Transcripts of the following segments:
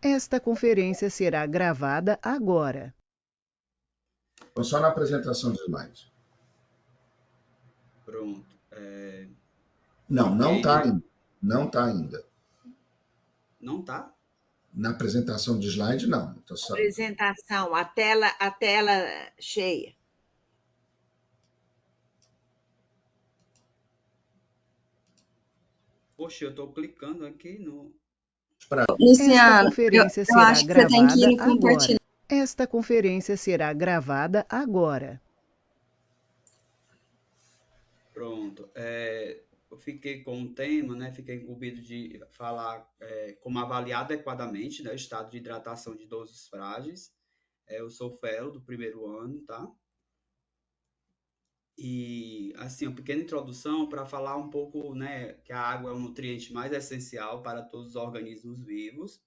Esta conferência será gravada agora. Ou só na apresentação de slides? Pronto. Não, não Ok, está né? ainda. Não está ainda. Não tá? Na apresentação de slide, não. Tô só... Apresentação, a tela cheia. Poxa, eu tô clicando aqui no. Esta Luciano, conferência eu será acho que você tem que ir gravada no compartilhar. agora. Esta conferência será gravada agora. Pronto. Eu fiquei com um tema, né? Fiquei incumbido de falar como avaliar adequadamente, né, o estado de hidratação de idosos frágeis. Eu sou fellow do primeiro ano, tá? E, assim, uma pequena introdução para falar um pouco, né, que a água é o nutriente mais essencial para todos os organismos vivos,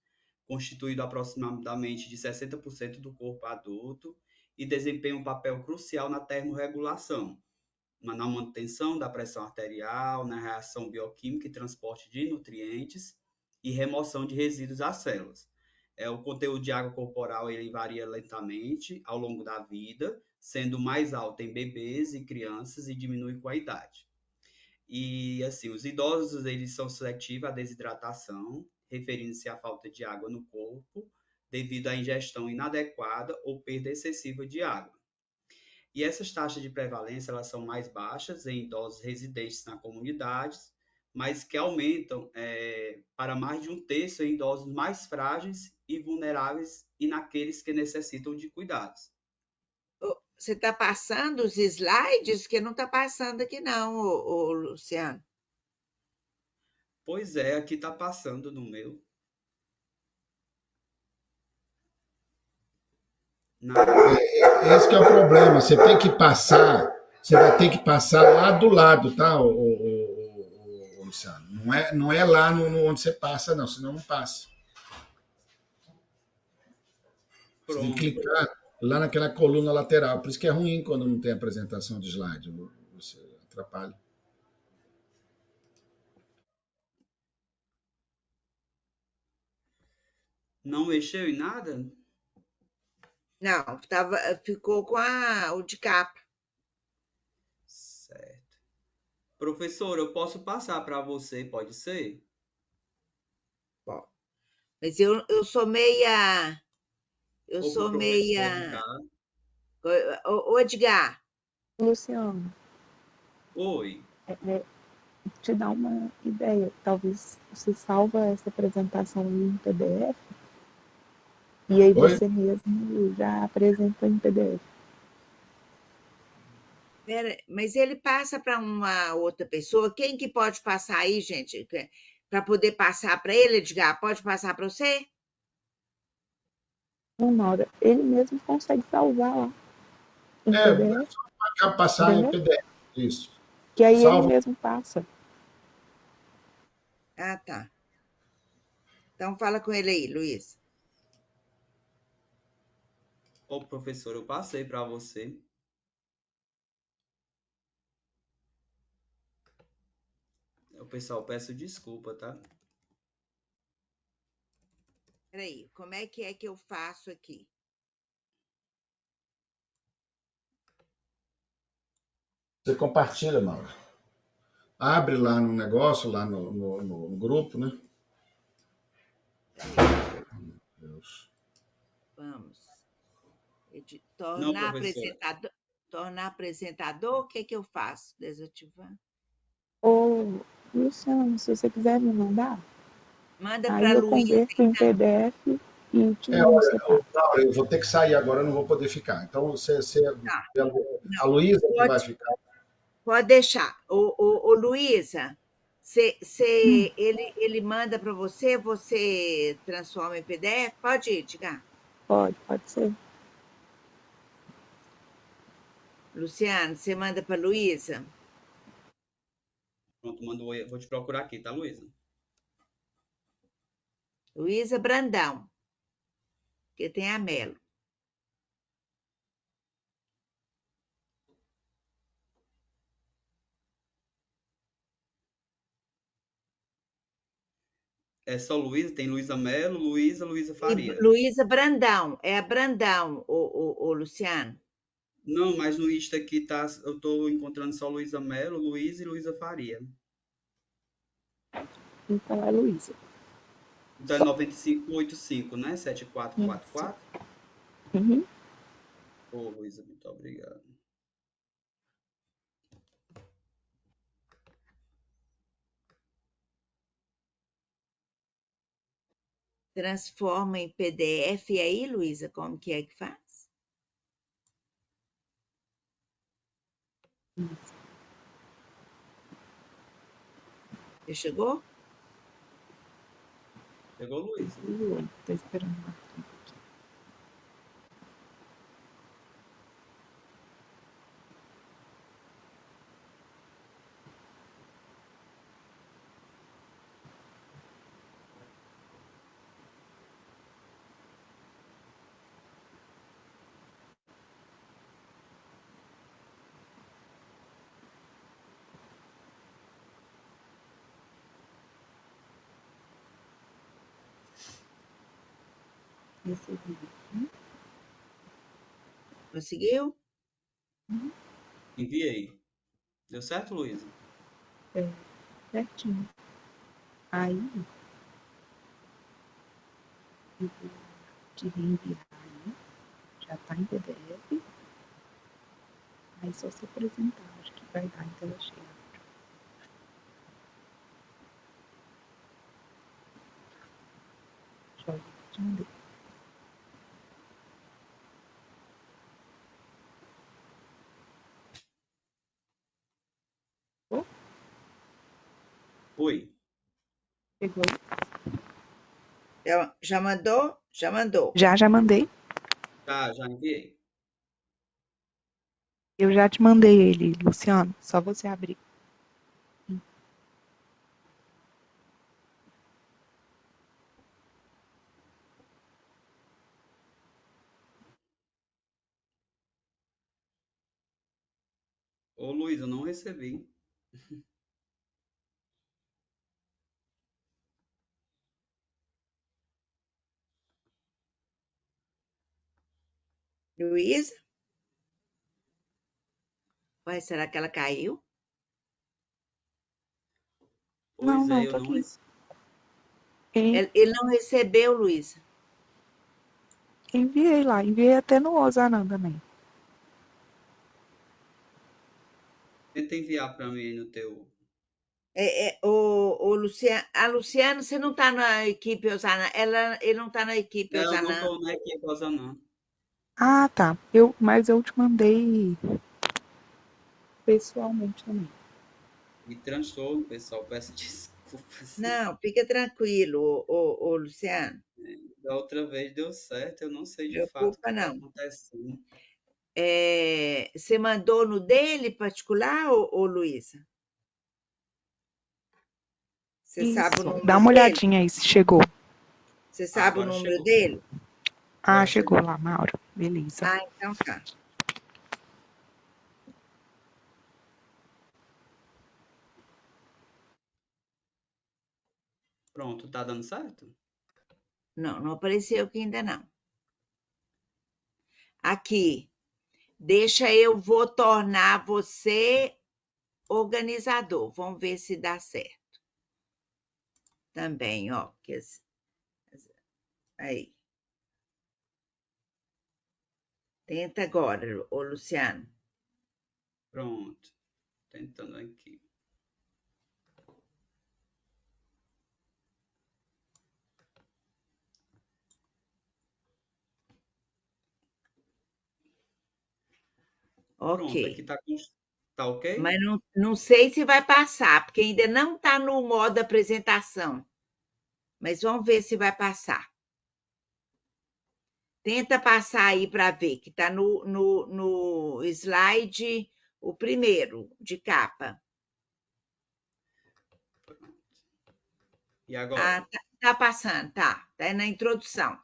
constituído aproximadamente de 60% do corpo adulto e desempenha um papel crucial na termorregulação, na manutenção da pressão arterial, na reação bioquímica e transporte de nutrientes e remoção de resíduos às células. O conteúdo de água corporal ele varia lentamente ao longo da vida, sendo mais alto em bebês e crianças e diminui com a idade. E assim, os idosos eles são suscetíveis à desidratação, referindo-se à falta de água no corpo, devido à ingestão inadequada ou perda excessiva de água. E essas taxas de prevalência elas são mais baixas em idosos residentes na comunidades, mas que aumentam para mais de um terço em idosos mais frágeis e vulneráveis e naqueles que necessitam de cuidados. Você está passando os slides que não está passando aqui não, Luciano. Pois é, aqui está passando no meu. Esse que é o problema. Você tem que passar, você vai ter que passar lá do lado, tá, Luciano? Não é lá onde você passa, não, senão não passa. Você tem que Pronto. clicar lá naquela coluna lateral. Por isso que é ruim quando não tem apresentação de slide. Você atrapalha. Não mexeu em nada? Não, ficou com o de capa. Certo. Professor, eu posso passar para você, pode ser? Bom, mas eu sou meia. Eu Ou para o sou professor meia. Edgar? Ô, Edgar, Luciano, Oi. te dar uma ideia. Talvez você salva essa apresentação em PDF e aí Oi? você mesmo já apresenta em PDF. mas ele passa para uma outra pessoa. Quem que pode passar aí, gente? Para poder passar para ele, Edgar? Pode passar para você? Não, Nora, ele mesmo consegue salvar lá em É PDF, só passar em entendeu? PDF. Isso. Que aí ele Salva. mesmo passa. Ah, tá. Então fala com ele aí, Luiz. Ô, professor, eu passei para você. O pessoal, peço desculpa, tá? Peraí, como é que eu faço aqui? Você compartilha, Mauro. Abre lá no negócio, lá no grupo, né? Deus. Vamos. Não, professor. Tornar apresentador, o que eu faço? Desativar. Ô, Luciano, se você quiser me mandar, Manda aí para eu Luísa, converto em então. PDF e te Olha, separo. Mauro, eu vou ter que sair agora, eu não vou poder ficar. Então, Tá. a Não, Luísa que vai pode, ficar. pode deixar. Ô, Luísa, Hum, ele manda para você, você transforma em PDF? Pode ir, Edgar. pode ser. Luciano, você manda para Luísa? Pronto, vou te procurar aqui, tá, Luísa? Luísa Brandão, que tem a Melo. É só Luísa? Tem Luísa Melo, Luísa E Faria. Luísa Brandão, é a Brandão, o Luciano. Não, mas no Insta aqui tá, eu tô encontrando só Luísa Melo, Luísa e Luísa Faria. Então é Luísa. Então é 9585, né? 7444. Uhum. Ô, Luísa, muito obrigado. Transforma em PDF. E aí, Luísa, como que é que faz? Isso. Você chegou? Pegou, Luísa? Estou esperando mais um pouquinho. Recebi. Conseguiu? Enviei. Deu certo, Luísa? Certinho. Aí, eu vou te reenviar aí. Já está em PDF. Aí só se apresentar. Acho que vai dar em tela cheia. Joia, te mandei. Oi. Pegou aí? Já mandou? Já mandou. Já mandei. Já enviei. Eu já te mandei ele, Luciano. Só você abrir. Ô, Luísa, eu não recebi. Luísa? Ué, será que ela caiu? Pois Não, é, eu tô não aqui. recebi. Ele não recebeu, Luísa. Enviei lá. Enviei até no Ozanam também. Tenta enviar para mim no teu. Luciano, a Luciana, você não está na equipe Osana. Ele não está na equipe É, eu não Osana. tô na equipe não. Ah, tá. Mas eu te mandei pessoalmente também. Me transtorno, pessoal. Peço desculpas. Não, fica tranquilo, ô Luciano. Da outra vez deu certo, eu não sei de fato o que Preocupa, está não. acontecendo. Você mandou no dele particular, ô Luísa? Você sabe o Isso. Dá número uma dele? olhadinha aí se chegou. Você sabe o Agora número chegou. dele? Ah, Agora chegou lá, Mauro. Beleza. Ah, então tá. Pronto, tá dando certo? Não, não apareceu aqui ainda não. Aqui, vou tornar você organizador. Vamos ver se dá certo. Também, ó. Aí. Tenta agora, ô Luciano. Pronto. Tentando aqui. Pronto, aqui Ok. tá ok? Mas não sei se vai passar, porque ainda não está no modo apresentação. Mas vamos ver se vai passar. Tenta passar aí para ver, que está no slide, o primeiro, de capa. E agora? Ah, tá passando, tá. Tá na introdução.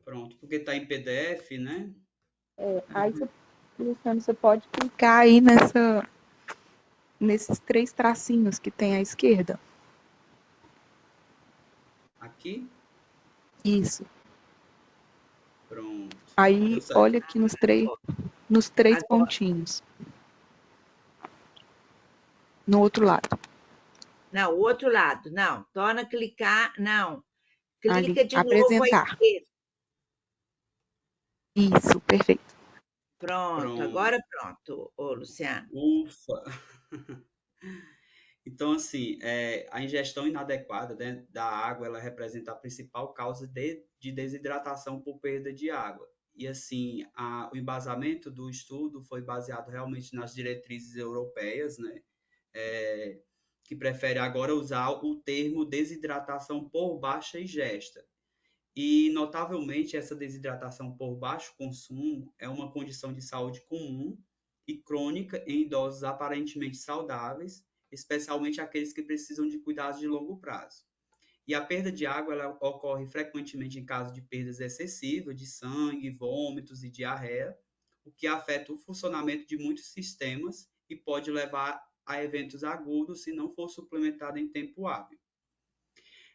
Pronto, porque tá em PDF, né? Aí, Luciano, você pode clicar aí nesses 3 tracinhos que tem à esquerda. aqui? Isso. Pronto. Aí, Deu certo. olha aqui nos três Agora, pontinhos. No outro lado. não, o outro lado, não. Torna a clicar, não. Ali, Clica de novo à apresentar. esquerda. Isso, perfeito. Pronto, Pronto. agora pronto, ô Luciano. Ufa! Então, assim, a ingestão inadequada, né, da água, ela representa a principal causa de desidratação por perda de água. E, assim, o embasamento do estudo foi baseado realmente nas diretrizes europeias, né, que prefere agora usar o termo desidratação por baixa ingesta. E, notavelmente, essa desidratação por baixo consumo é uma condição de saúde comum e crônica em idosos aparentemente saudáveis, especialmente aqueles que precisam de cuidados de longo prazo. E a perda de água ela ocorre frequentemente em caso de perdas excessivas de sangue, vômitos e diarreia, o que afeta o funcionamento de muitos sistemas e pode levar a eventos agudos se não for suplementado em tempo hábil.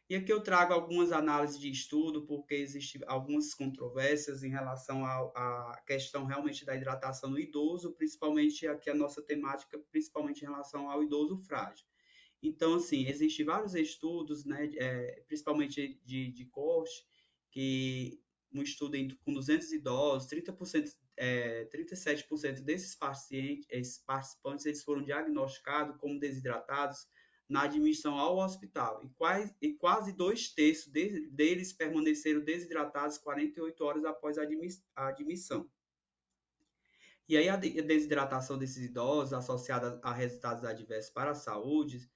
E aqui eu trago algumas análises de estudo, porque existem algumas controvérsias em relação à questão realmente da hidratação no idoso, principalmente aqui a nossa temática, principalmente em relação ao idoso frágil. Então, assim, existem vários estudos, né, principalmente de cohort, que um estudo com 200 idosos, 37% desses participantes eles foram diagnosticados como desidratados na admissão ao hospital, e quase 2/3 deles permaneceram desidratados 48 horas após a admissão. E aí a desidratação desses idosos, associada a resultados adversos para a saúde,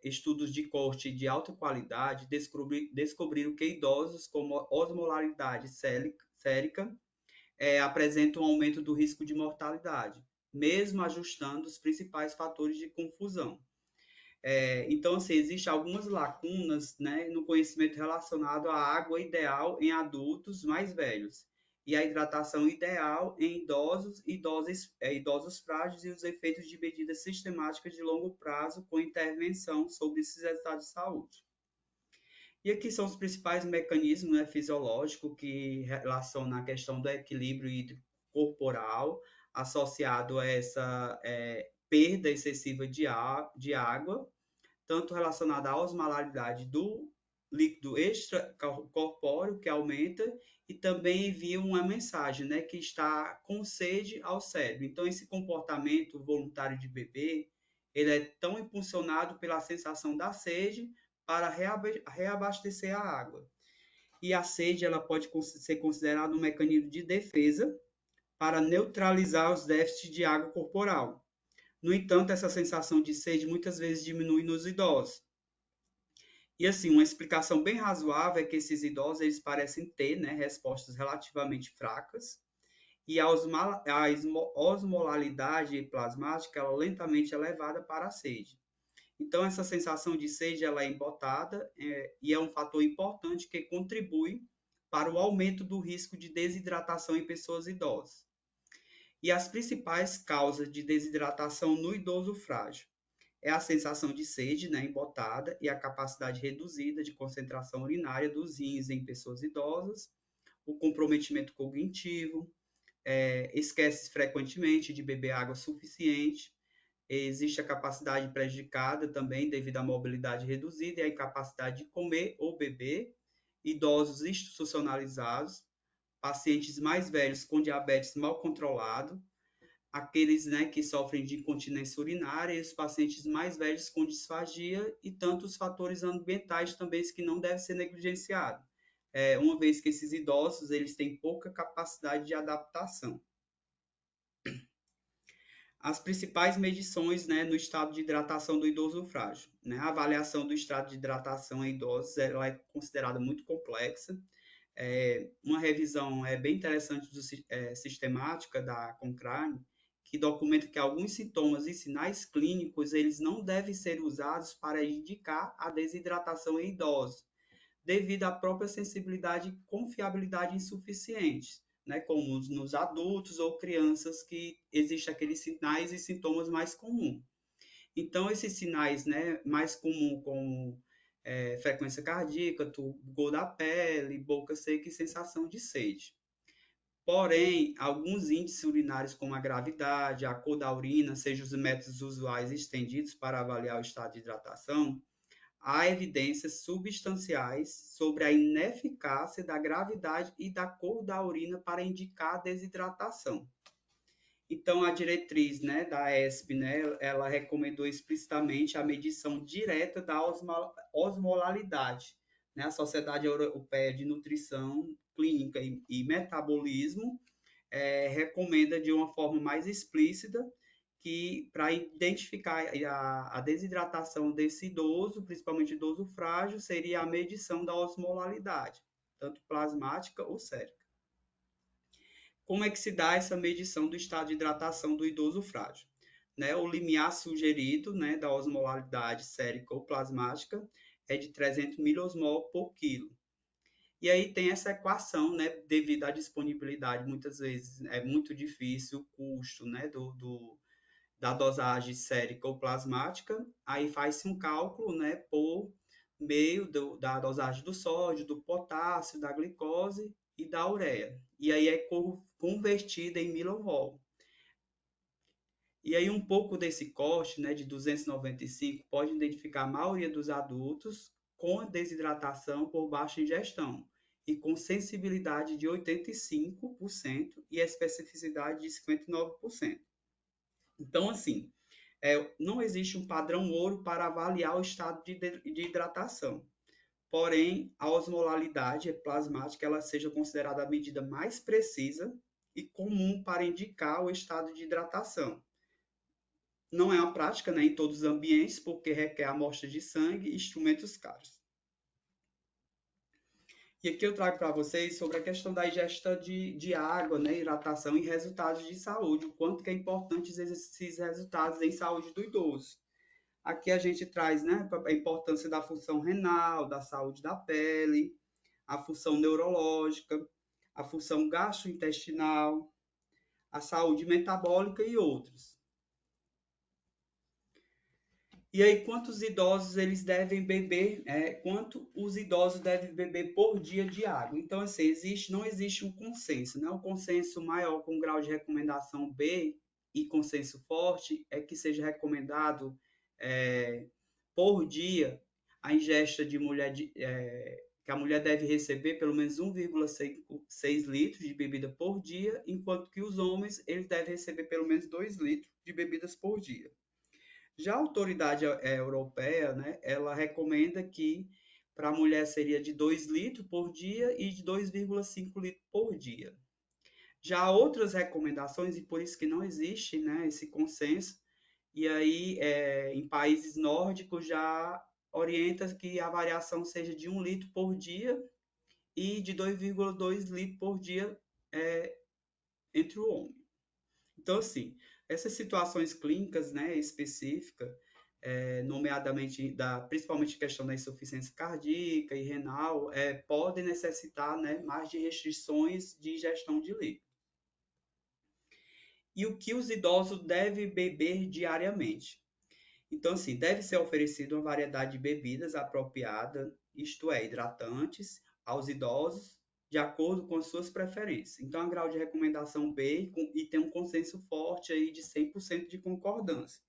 estudos de cohort de alta qualidade descobriram que idosos com osmolaridade sérica apresentam um aumento do risco de mortalidade, mesmo ajustando os principais fatores de confusão. Então, assim, existem algumas lacunas, né, no conhecimento relacionado à água ideal em adultos mais velhos e a hidratação ideal em idosos frágeis e os efeitos de medidas sistemáticas de longo prazo com intervenção sobre esses estados de saúde. E aqui são os principais mecanismos, né, fisiológicos que relacionam a questão do equilíbrio hídrico corporal associado a essa perda excessiva de água, tanto relacionada à osmolaridade do líquido extracorpóreo, que aumenta, e também envia uma mensagem, né, que está com sede ao cérebro. Então, esse comportamento voluntário de beber, ele é tão impulsionado pela sensação da sede para reabastecer a água. E a sede ela pode ser considerada um mecanismo de defesa para neutralizar os déficits de água corporal. No entanto, essa sensação de sede muitas vezes diminui nos idosos. E assim, uma explicação bem razoável é que esses idosos eles parecem ter, né, respostas relativamente fracas e a osmolaridade plasmática ela lentamente elevada para a sede. Então, essa sensação de sede ela é embotada e é um fator importante que contribui para o aumento do risco de desidratação em pessoas idosas. E as principais causas de desidratação no idoso frágil é a sensação de sede, né, embotada, e a capacidade reduzida de concentração urinária dos rins em pessoas idosas, o comprometimento cognitivo, esquece frequentemente de beber água suficiente, existe a capacidade prejudicada também devido à mobilidade reduzida e à incapacidade de comer ou beber, idosos institucionalizados, pacientes mais velhos com diabetes mal controlado, aqueles, né, que sofrem de incontinência urinária e os pacientes mais velhos com disfagia e tantos fatores ambientais também que não devem ser negligenciados, uma vez que esses idosos eles têm pouca capacidade de adaptação. As principais medições, né, no estado de hidratação do idoso frágil, né? A avaliação do estado de hidratação em idosos ela é considerada muito complexa. Uma revisão bem interessante sistemática da Cochrane, que documenta que alguns sintomas e sinais clínicos eles não devem ser usados para indicar a desidratação em idosos, devido à própria sensibilidade e confiabilidade insuficientes, né, como nos adultos ou crianças que existem aqueles sinais e sintomas mais comuns. Então, esses sinais, né, mais comuns, como frequência cardíaca, turgor da pele, boca seca e sensação de sede. Porém, alguns índices urinários, como a gravidade, a cor da urina, sejam os métodos usuais estendidos para avaliar o estado de hidratação, há evidências substanciais sobre a ineficácia da gravidade e da cor da urina para indicar desidratação. Então, a diretriz, né, da ESP, né, ela recomendou explicitamente a medição direta da osmolalidade. Né? A Sociedade Europeia de Nutrição Clínica e Metabolismo recomenda de uma forma mais explícita que para identificar a desidratação desse idoso, principalmente idoso frágil, seria a medição da osmolalidade, tanto plasmática ou sérica. Como é que se dá essa medição do estado de hidratação do idoso frágil? Né, o limiar sugerido, né, da osmolalidade sérica ou plasmática é de 300 miliosmol por quilo. E aí tem essa equação, né, devido à disponibilidade, muitas vezes é muito difícil o custo, né, da dosagem sérica ou plasmática, aí faz-se um cálculo, né, por meio da dosagem do sódio, do potássio, da glicose e da ureia. E aí é convertida em milomol. E aí um pouco desse corte, né, de 295, pode identificar a maioria dos adultos com desidratação por baixa ingestão e com sensibilidade de 85% e especificidade de 59%. Então, assim, não existe um padrão ouro para avaliar o estado de hidratação. Porém, a osmolalidade plasmática ela seja considerada a medida mais precisa e comum para indicar o estado de hidratação. Não é uma prática, né, em todos os ambientes, porque requer amostra de sangue e instrumentos caros. E aqui eu trago para vocês sobre a questão da ingesta de água, né, hidratação e resultados de saúde, o quanto que é importante esses resultados em saúde do idoso. Aqui a gente traz, né, a importância da função renal, da saúde da pele, a função neurológica, a função gastrointestinal, a saúde metabólica e outros. E aí, quantos idosos eles devem beber, quanto os idosos devem beber por dia de água? Então, assim, não existe um consenso, né? O consenso maior com grau de recomendação B e consenso forte é que seja recomendado por dia a ingesta de que a mulher deve receber pelo menos 1,6 litros de bebida por dia, enquanto que os homens eles devem receber pelo menos 2 litros de bebidas por dia. Já a autoridade europeia, né, ela recomenda que para a mulher seria de 2 litros por dia e de 2,5 litros por dia. Já há outras recomendações, e por isso que não existe, né, esse consenso, e aí em países nórdicos já orienta que a variação seja de 1 litro por dia e de 2,2 litros por dia entre o homem. Então, assim, essas situações clínicas, né, específicas, nomeadamente principalmente a questão da insuficiência cardíaca e renal, podem necessitar, né, mais de restrições de ingestão de líquido. E o que os idosos devem beber diariamente? Então, assim, deve ser oferecida uma variedade de bebidas apropriada, isto é, hidratantes, aos idosos, de acordo com as suas preferências. Então, a grau de recomendação B e tem um consenso forte aí de 100% de concordância.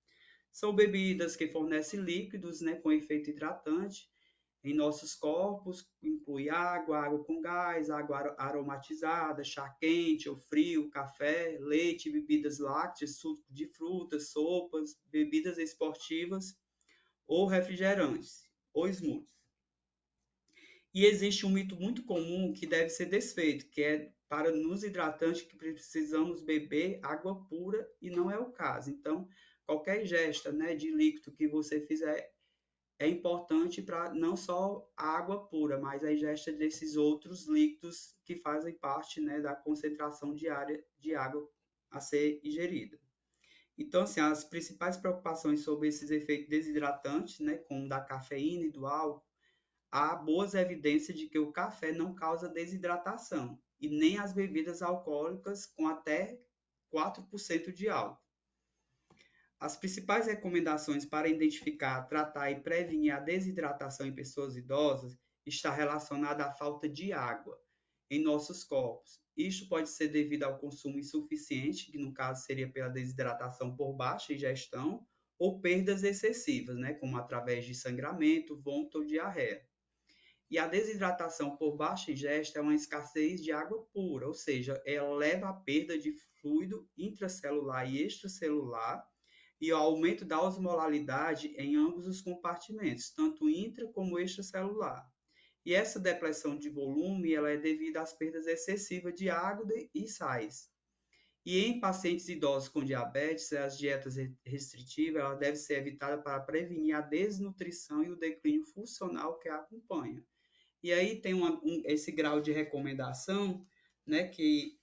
São bebidas que fornecem líquidos, né, com efeito hidratante em nossos corpos, inclui água com gás, água aromatizada, chá quente ou frio, café, leite, bebidas lácteas, suco de frutas, sopas, bebidas esportivas ou refrigerantes, ou smoothies. E existe um mito muito comum que deve ser desfeito, que é para nos hidratantes que precisamos beber água pura, e não é o caso. Então, qualquer ingesta, né, de líquido que você fizer é importante para não só a água pura, mas a ingesta desses outros líquidos que fazem parte, né, da concentração diária de água a ser ingerida. Então, assim, as principais preocupações sobre esses efeitos desidratantes, né, como da cafeína e do álcool, há boas evidências de que o café não causa desidratação, e nem as bebidas alcoólicas com até 4% de álcool. As principais recomendações para identificar, tratar e prevenir a desidratação em pessoas idosas está relacionada à falta de água em nossos corpos. Isto pode ser devido ao consumo insuficiente, que no caso seria pela desidratação por baixa ingestão, ou perdas excessivas, né, como através de sangramento, vômito ou diarreia. E a desidratação por baixa ingesta é uma escassez de água pura, ou seja, ela leva à perda de fluido intracelular e extracelular e ao aumento da osmolaridade em ambos os compartimentos, tanto intra como extracelular. E essa depressão de volume ela é devida às perdas excessivas de água e sais. E em pacientes idosos com diabetes, as dietas restritivas ela deve ser evitada para prevenir a desnutrição e o declínio funcional que a acompanha. E aí tem esse grau de recomendação, né, que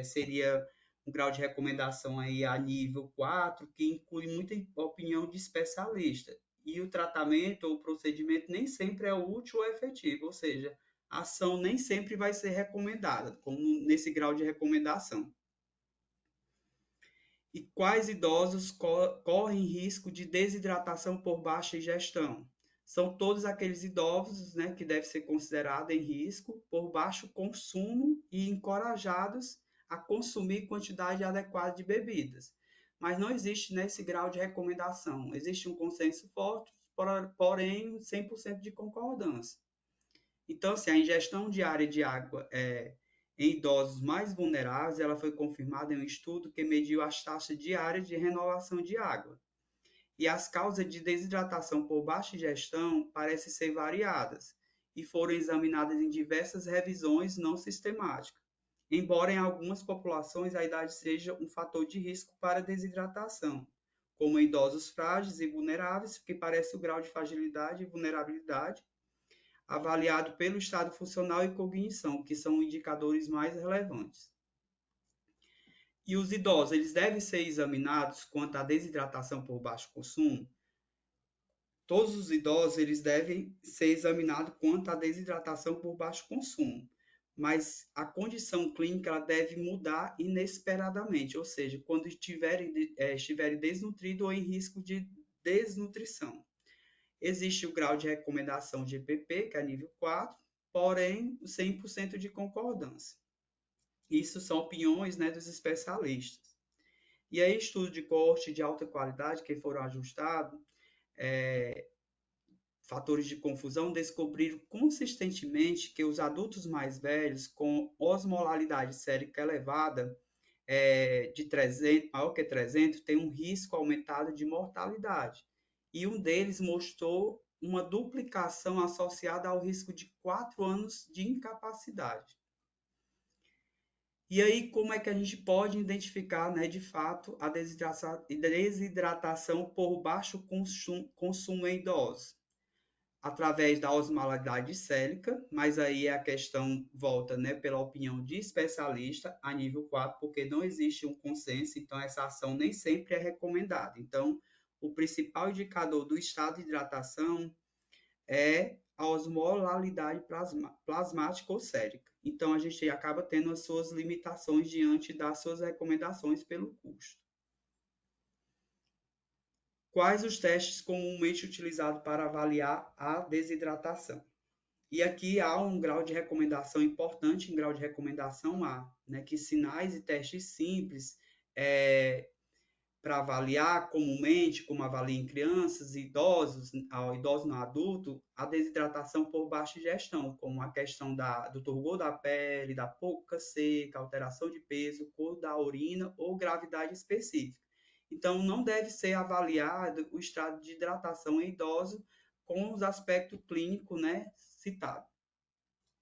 seria um grau de recomendação aí a nível 4, que inclui muita opinião de especialista. E o tratamento ou o procedimento nem sempre é útil ou efetivo, ou seja, a ação nem sempre vai ser recomendada, como nesse grau de recomendação. E quais idosos correm risco de desidratação por baixa ingestão? São todos aqueles idosos, né, que devem ser considerados em risco por baixo consumo e encorajados a consumir quantidade adequada de bebidas. Mas não existe nesse grau de recomendação. Existe um consenso forte, porém 100% de concordância. Então, assim, a ingestão diária de água em idosos mais vulneráveis, ela foi confirmada em um estudo que mediu as taxas diárias de renovação de água. E as causas de desidratação por baixa ingestão parecem ser variadas e foram examinadas em diversas revisões não sistemáticas, embora em algumas populações a idade seja um fator de risco para desidratação, como em idosos frágeis e vulneráveis, que parece o grau de fragilidade e vulnerabilidade, avaliado pelo estado funcional e cognição, que são indicadores mais relevantes. E os idosos, eles devem ser examinados quanto à desidratação por baixo consumo? Todos os idosos, eles devem ser examinados quanto à desidratação por baixo consumo, mas a condição clínica ela deve mudar inesperadamente, ou seja, quando estiverem desnutridos ou em risco de desnutrição. Existe o grau de recomendação de EPP, que é nível 4, porém 100% de concordância. Isso são opiniões, né, dos especialistas. E aí, estudos de coorte de alta qualidade que foram ajustados, fatores de confusão, descobriram consistentemente que os adultos mais velhos com osmolaridade sérica elevada, de 300, maior que 300, têm um risco aumentado de mortalidade. E um deles mostrou uma duplicação associada ao risco de 4 anos de incapacidade. E aí, como é que a gente pode identificar, né, de fato, a desidratação por baixo consumo em idosos? Através da osmolaridade sérica, mas aí a questão volta, né, pela opinião de especialista a nível 4, porque não existe um consenso, então essa ação nem sempre é recomendada. Então, o principal indicador do estado de hidratação é a osmolaridade plasmática ou sérica. Então, a gente acaba tendo as suas limitações diante das suas recomendações pelo custo. Quais os testes comumente utilizados para avaliar a desidratação? E aqui há um grau de recomendação importante, em grau de recomendação A, né, que sinais e testes simples para avaliar comumente, como avalia em crianças e idosos, ao idoso não adulto, a desidratação por baixa ingestão, como a questão do turgor da pele, da boca seca, alteração de peso, cor da urina ou gravidade específica. Então, não deve ser avaliado o estado de hidratação em idosos com os aspectos clínicos, né, citados.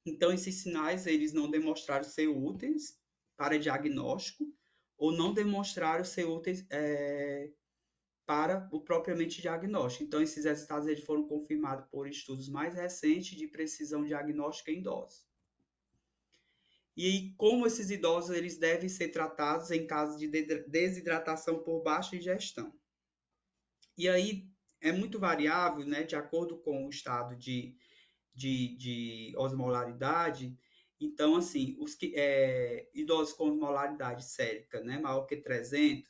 Então, esses sinais, eles não demonstraram ser úteis para diagnóstico ou não demonstraram ser úteis para o propriamente diagnóstico. Então, esses resultados eles foram confirmados por estudos mais recentes de precisão diagnóstica em idosos. E como esses idosos eles devem ser tratados em caso de desidratação por baixa ingestão. E aí é muito variável, né, de acordo com o estado de osmolaridade. Então, assim, os idosos com osmolaridade sérica, né, maior que 300,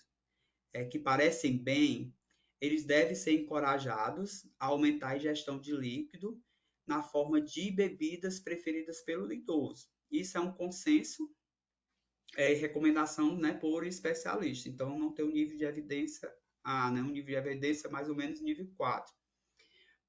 que parecem bem, eles devem ser encorajados a aumentar a ingestão de líquido na forma de bebidas preferidas pelo idoso. Isso é um consenso e recomendação, né, por especialista. Então, não tem um nível de evidência A, né, um nível de evidência mais ou menos nível 4.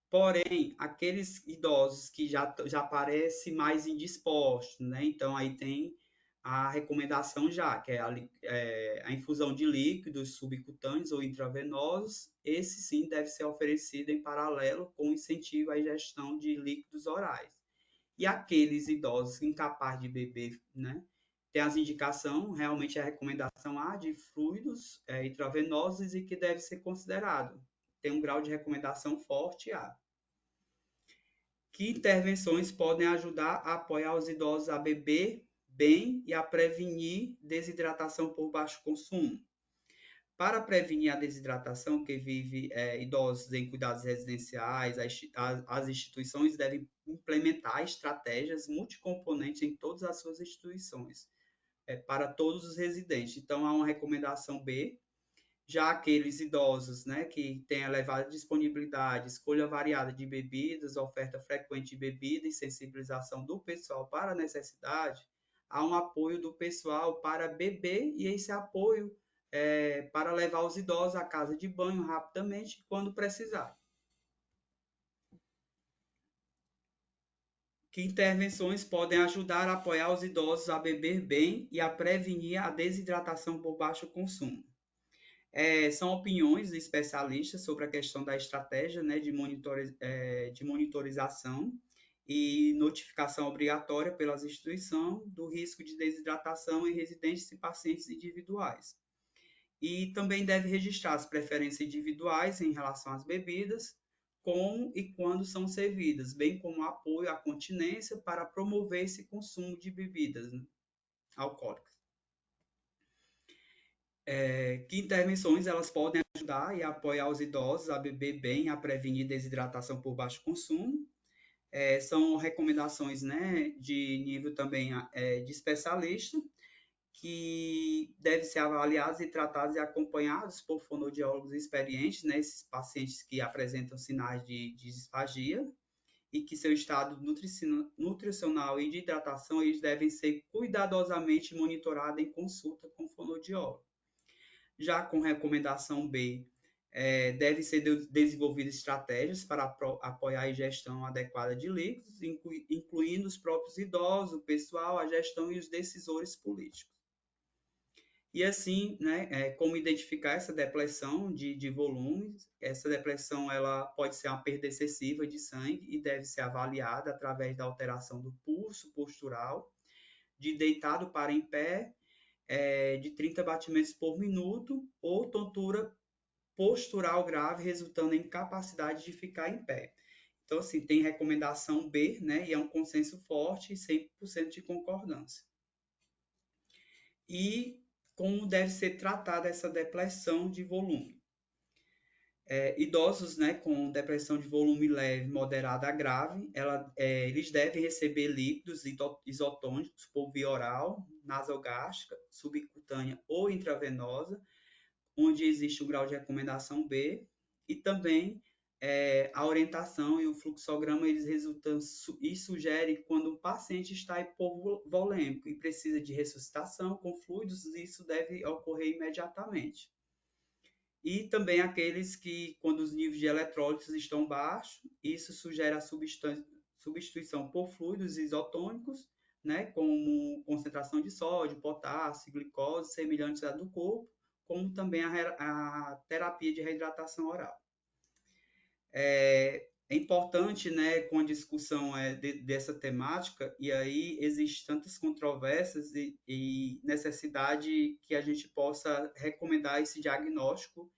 Porém, aqueles idosos que já parecem mais indispostos, né? Então, aí tem a recomendação já, que é a infusão de líquidos subcutâneos ou intravenosos. Esse sim deve ser oferecido em paralelo com incentivo à ingestão de líquidos orais. E aqueles idosos incapazes de beber, né? Tem as indicações, realmente a recomendação A de fluidos intravenosos e que deve ser considerado. Tem um grau de recomendação forte A. Que intervenções podem ajudar a apoiar os idosos a beber bem e a prevenir desidratação por baixo consumo? Para prevenir a desidratação que vive idosos em cuidados residenciais, as instituições devem implementar estratégias multicomponentes em todas as suas instituições, para todos os residentes. Então, há uma recomendação B. Já aqueles idosos, né, que têm elevada disponibilidade, escolha variada de bebidas, oferta frequente de bebida e sensibilização do pessoal para a necessidade, há um apoio do pessoal para beber e esse apoio para levar os idosos à casa de banho rapidamente quando precisar. Que intervenções podem ajudar a apoiar os idosos a beber bem e a prevenir a desidratação por baixo consumo? São opiniões de especialistas sobre a questão da estratégia, né, de monitorização e notificação obrigatória pelas instituições do risco de desidratação em residentes e pacientes individuais. E também deve registrar as preferências individuais em relação às bebidas, como e quando são servidas, bem como apoio à continência para promover esse consumo de bebidas, né, alcoólicas. Que intervenções elas podem ajudar e apoiar os idosos a beber bem, a prevenir desidratação por baixo consumo. São recomendações, né, de nível também de especialista, que devem ser avaliados e tratados e acompanhados por fonoaudiólogos experientes, né, esses pacientes que apresentam sinais de disfagia e que seu estado nutricional e de hidratação eles devem ser cuidadosamente monitorados em consulta com fonoaudiólogo. Já com recomendação B, devem ser desenvolvidas estratégias para apoiar a ingestão adequada de líquidos, incluindo os próprios idosos, o pessoal, a gestão e os decisores políticos. E assim, né, como identificar essa depressão de volumes? Essa depressão ela pode ser uma perda excessiva de sangue e deve ser avaliada através da alteração do pulso postural, de deitado para em pé, de 30 batimentos por minuto, ou tontura postural grave, resultando em incapacidade de ficar em pé. Então, assim, tem recomendação B, né, e é um consenso forte e 100% de concordância. E como deve ser tratada essa depressão de volume? Idosos, né, com depressão de volume leve, moderada a grave, eles devem receber líquidos isotônicos por via oral, nasogástrica, subcutânea ou intravenosa, onde existe o grau de recomendação B, e também a orientação e o fluxograma eles resultam e sugerem quando o paciente está hipovolêmico e precisa de ressuscitação com fluidos, isso deve ocorrer imediatamente. E também aqueles que, quando os níveis de eletrólitos estão baixos, isso sugere a substituição por fluidos isotônicos, né, como concentração de sódio, potássio, glicose, semelhantes à do corpo, como também a terapia de reidratação oral. É importante, né, com a discussão dessa temática, e aí existem tantas controvérsias e necessidade que a gente possa recomendar esse diagnóstico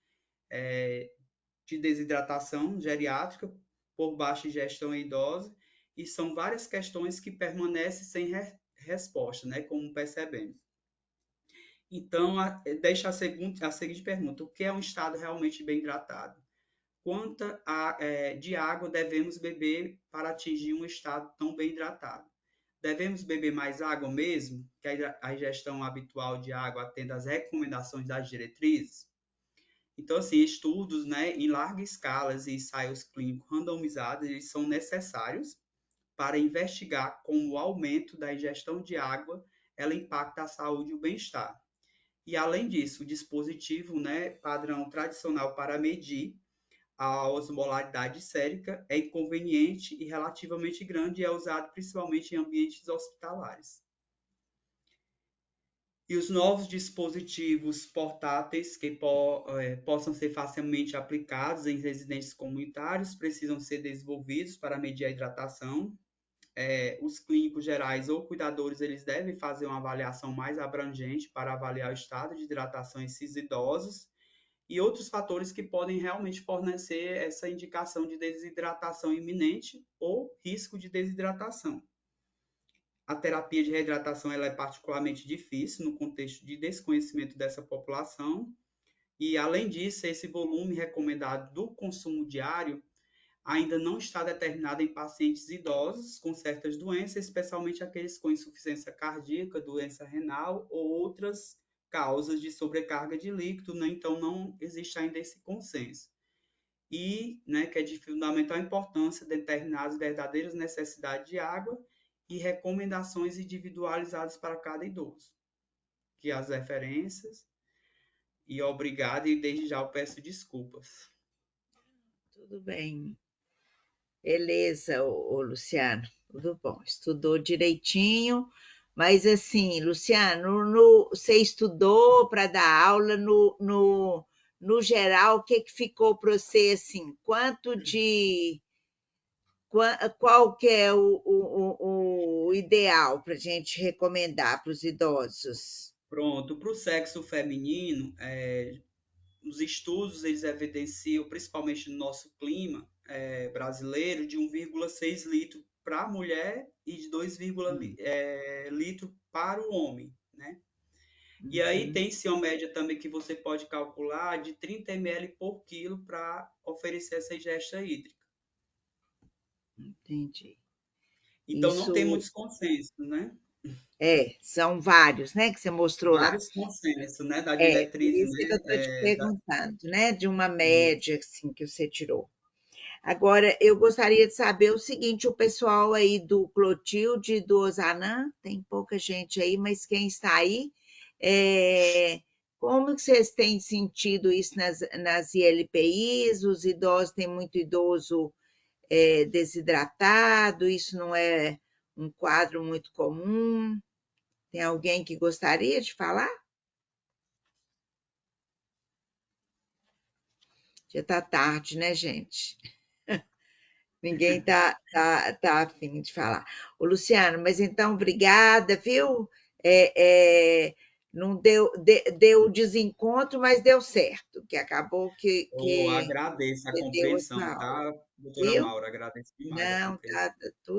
de desidratação geriátrica por baixa ingestão em idosos, e são várias questões que permanecem sem resposta, né, como percebemos. Então, deixa a seguinte pergunta: o que é um estado realmente bem hidratado? Quanta de água devemos beber para atingir um estado tão bem hidratado? Devemos beber mais água mesmo, que a ingestão habitual de água atenda às recomendações das diretrizes? Então, assim, estudos, né, em larga escala e ensaios clínicos randomizados, eles são necessários para investigar como o aumento da ingestão de água ela impacta a saúde e o bem-estar. E, além disso, o dispositivo, né, padrão tradicional para medir a osmolaridade sérica é inconveniente e relativamente grande e é usado principalmente em ambientes hospitalares. E os novos dispositivos portáteis que possam ser facilmente aplicados em residentes comunitários precisam ser desenvolvidos para medir a hidratação. Os clínicos gerais ou cuidadores eles devem fazer uma avaliação mais abrangente para avaliar o estado de hidratação desses idosos e outros fatores que podem realmente fornecer essa indicação de desidratação iminente ou risco de desidratação. A terapia de reidratação ela é particularmente difícil no contexto de desconhecimento dessa população e, além disso, esse volume recomendado do consumo diário ainda não está determinado em pacientes idosos com certas doenças, especialmente aqueles com insuficiência cardíaca, doença renal ou outras causas de sobrecarga de líquido, né? Então não existe ainda esse consenso. E, né, que é de fundamental importância determinar as verdadeiras necessidades de água e recomendações individualizadas para cada idoso. Que as referências, e obrigado, e desde já eu peço desculpas. Tudo bem. Beleza, ô Luciano, tudo bom. Estudou direitinho, mas assim, Luciano, você estudou para dar aula no geral, o que ficou para você assim? Qual que é o ideal para a gente recomendar para os idosos? Pronto, para o sexo feminino, os estudos eles evidenciam, principalmente no nosso clima brasileiro, de 1,6 litro para a mulher e de 2, litro para o homem, né? E aí tem-se uma média também que você pode calcular de 30 ml por quilo para oferecer essa ingesta hídrica. Entendi. Então não tem muitos consensos, né? São vários, né, que você mostrou lá. Vários consensos, né, da Por diretriz, isso que eu estou te perguntando, né, de uma média assim, que você tirou. Agora, eu gostaria de saber o seguinte, o pessoal aí do Clotilde e do Ozanam, tem pouca gente aí, mas quem está aí, como que vocês têm sentido isso nas ILPIs? Os idosos, tem muito idoso desidratado, isso não é um quadro muito comum? Tem alguém que gostaria de falar? Já está tarde, né, gente? Ninguém tá afim de falar. Ô, Luciano, mas então, obrigada, viu? Não deu desencontro, mas deu certo, que acabou que agradeço a você deu compreensão, essa aula, tá, doutora viu? Maura? Agradeço demais a Não, compreensão.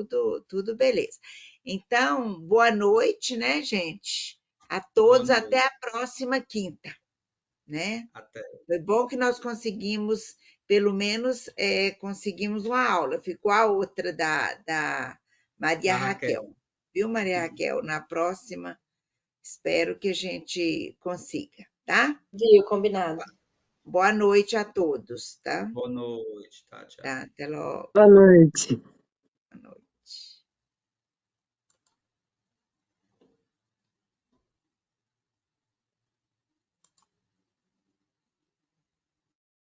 tá tudo beleza. Então, boa noite, né, gente? A todos, Boa até noite. a próxima quinta, né? Até. Foi bom que nós conseguimos, pelo menos, conseguimos uma aula. Ficou a outra da Maria Da Raquel. Raquel. Viu, Maria Raquel? Na próxima, espero que a gente consiga, tá? Viu, combinado. Boa noite a todos, tá? Boa noite, tá, tchau. Tá, até logo. Boa noite.